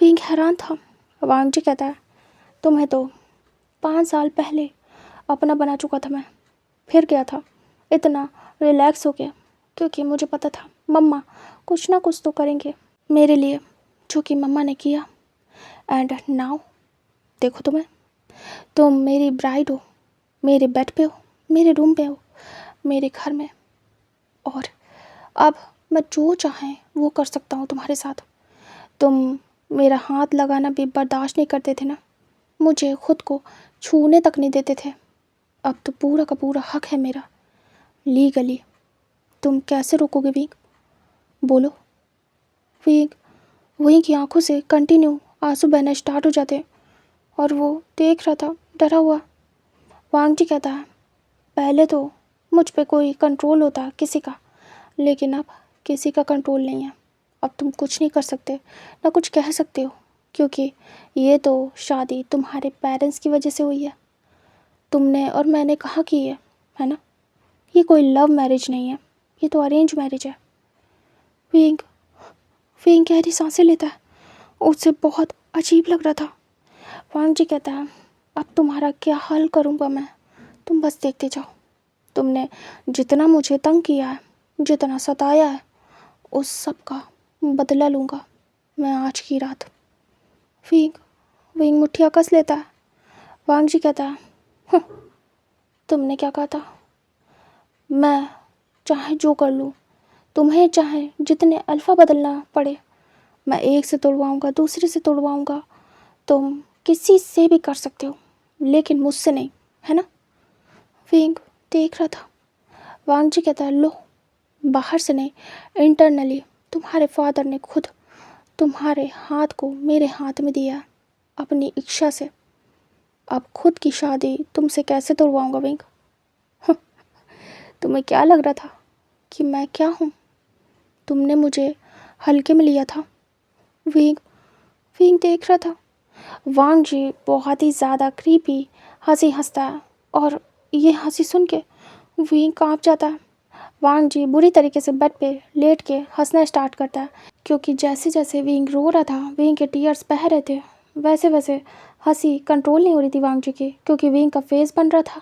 विंग हैरान था। वांग जी कहता है, तुम्हें तो 5 साल पहले अपना बना चुका था मैं, फिर गया था इतना रिलैक्स हो गया, क्योंकि मुझे पता था मम्मा कुछ ना कुछ तो करेंगे मेरे लिए, जो कि मम्मा ने किया। एंड नाउ देखो तुम मेरी ब्राइड हो, मेरे बेड पे हो, मेरे रूम पे हो, मेरे घर में। और अब मैं जो चाहे वो कर सकता हूँ तुम्हारे साथ। तुम मेरा हाथ लगाना भी बर्दाश्त नहीं करते थे ना, मुझे खुद को छूने तक नहीं देते थे। अब तो पूरा का पूरा हक है मेरा लीगली। तुम कैसे रोकोगे विंग? बोलो। विंग वहीं की आंखों से कंटिन्यू आंसू बहना स्टार्ट हो जाते और वो देख रहा था डरा हुआ। वांग जी कहता है, पहले तो मुझ पे कोई कंट्रोल होता किसी का, लेकिन अब किसी का कंट्रोल नहीं है। अब तुम कुछ नहीं कर सकते, ना कुछ कह सकते हो, क्योंकि ये तो शादी तुम्हारे पेरेंट्स की वजह से हुई है। तुमने और मैंने कहा की है ना? ये कोई लव मैरिज नहीं है, ये तो अरेंज मैरिज है। विंग विंग गहरी सांसें लेता है। उससे बहुत अजीब लग रहा था। वांग जी कहता है, अब तुम्हारा क्या हाल करूँगा मैं, तुम बस देखते जाओ। तुमने जितना मुझे तंग किया है, जितना सताया है, उस सब का बदला लूँगा मैं आज की रात। विंग विंग मुट्ठियाँ कस लेता है। वांग जी कहता है, "हं, तुमने क्या कहा था? मैं चाहे जो कर लूँ, तुम्हें चाहे जितने अल्फ़ा बदलना पड़े, मैं एक से तोड़वाऊँगा, दूसरे से तोड़वाऊँगा। तुम किसी से भी कर सकते हो, लेकिन मुझसे नहीं, है ना?" विंग देख रहा था। वांग जी कहता है, लो, बाहर से नहीं, इंटरनली तुम्हारे फादर ने खुद तुम्हारे हाथ को मेरे हाथ में दिया अपनी इच्छा से। अब खुद की शादी तुमसे कैसे तोड़वाऊँगा विंग? तुम्हें क्या लग रहा था कि मैं क्या हूँ? तुमने मुझे हल्के में लिया था। विंग विंग देख रहा था। वांग जी बहुत ही ज़्यादा क्रीपी हंसी हंसता है और ये हंसी सुन के विंग काँप जाता है। वांग जी बुरी तरीके से बेड पे लेट के हंसना स्टार्ट करता है, क्योंकि जैसे जैसे विंग रो रहा था, विंग के टीयर्स बह रहे थे, वैसे वैसे हंसी कंट्रोल नहीं हो रही थी वांग जी की, क्योंकि विंग का फेस बन रहा था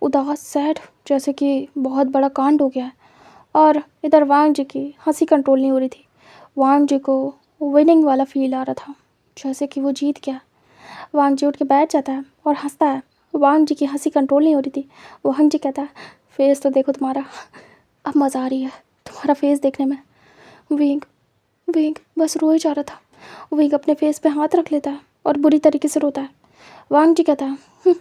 उदास, सैड, जैसे कि बहुत बड़ा कांड हो गया है। और इधर वांग जी की हंसी कंट्रोल नहीं हो रही थी। वांग जी को विनिंग वाला फील आ रहा था, जैसे कि वो जीत गया। वांग जी उठ के बैठ जाता है और हंसता है। वांग जी की हंसी कंट्रोल नहीं हो रही थी। वांग जी कहता है, फेस तो देखो तुम्हारा, अब मज़ा आ रही है तुम्हारा फेस देखने में। विंग विंग बस रो ही जा रहा था। विंग अपने फेस पे हाथ रख लेता है और बुरी तरीके से रोता है। वांग जी कहता है,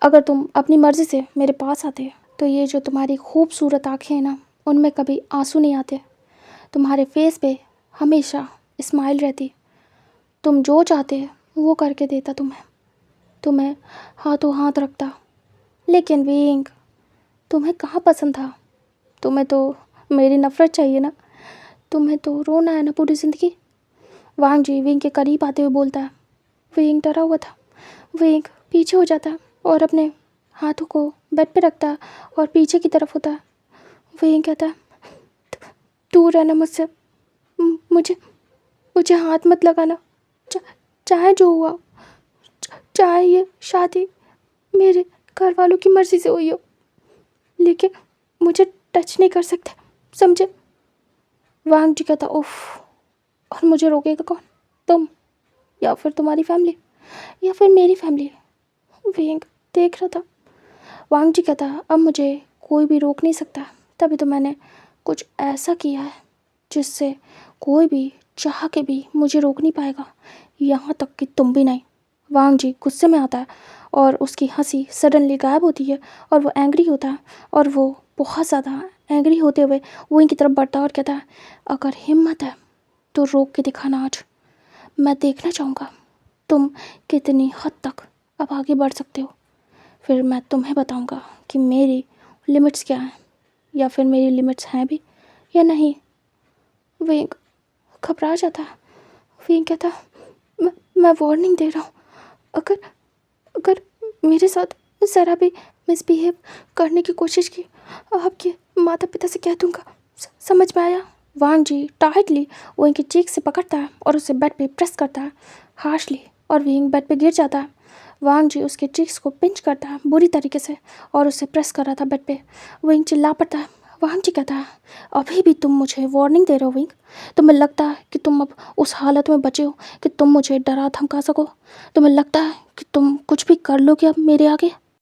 अगर तुम अपनी मर्ज़ी से मेरे पास आते तो ये जो तुम्हारी खूबसूरत आँखें हैं ना, उनमें कभी आंसू नहीं आते। तुम्हारे फेस पे हमेशा स्माइल रहती। तुम जो चाहते वो करके देता तुम्हें हाथों हाथ रखता। लेकिन विंग, तुम्हें कहाँ पसंद था? तुम्हें तो मेरी नफ़रत चाहिए ना, तुम्हें तो रोना है ना पूरी ज़िंदगी। वांग जी विंग के करीब आते हुए बोलता है। विंग डरा हुआ था। विंग पीछे हो जाता है और अपने हाथों को बेड पे रखता है और पीछे की तरफ होता है। विंग कहता है, दूर रहना मुझसे, मुझे मुझे हाथ मत लगाना, चाहे जो हुआ, चाहे ये शादी मेरे घर वालों की मर्ज़ी से हुई हो, लेकिन मुझे टच नहीं कर सकते, समझे? वांग जी कहता, उफ, और मुझे रोकेगा कौन? तुम, या फिर तुम्हारी फैमिली, या फिर मेरी फैमिली? विंग देख रहा था। वांग जी कहता, अब मुझे कोई भी रोक नहीं सकता, तभी तो मैंने कुछ ऐसा किया है जिससे कोई भी चाह के भी मुझे रोक नहीं पाएगा, यहाँ तक कि तुम भी नहीं। वांग जी गुस्से में आता है और उसकी हंसी सडनली गायब होती है और वो एंग्री होता है, और वो बहुत ज़्यादा एंग्री होते हुए वो इनकी तरफ बढ़ता है और कहता है, अगर हिम्मत है तो रोक के दिखाना आज, मैं देखना चाहूँगा तुम कितनी हद तक अब आगे बढ़ सकते हो। फिर मैं तुम्हें बताऊँगा कि मेरी लिमिट्स क्या हैं, या फिर मेरी लिमिट्स हैं भी या नहीं। विंग घबरा जाता है। विंग कहता, मैं वार्निंग दे रहा हूँ, अगर अगर मेरे साथ ज़रा भी मिसबिहेव करने की कोशिश की, आपके माता पिता से कह दूँगा, समझ में आया? वांग जी टाइटली विंग की चीक से पकड़ता है और उसे बेड पे प्रेस करता है हार्शली, और विंग बेड पे गिर जाता है। वांग जी उसके चीक्स को पिंच करता है बुरी तरीके से और उसे प्रेस कर रहा था बेड पे। विंग चिल्ला पड़ता है, वांग जी कहता है, अभी भी तुम मुझे वार्निंग दे रहे हो विंग? तुम्हें लगता है कि तुम अब उस हालत में बचे हो कि तुम मुझे डरा धमका सको? तुम्हें लगता है कि तुम कुछ भी कर लोगे अब मेरे आगे?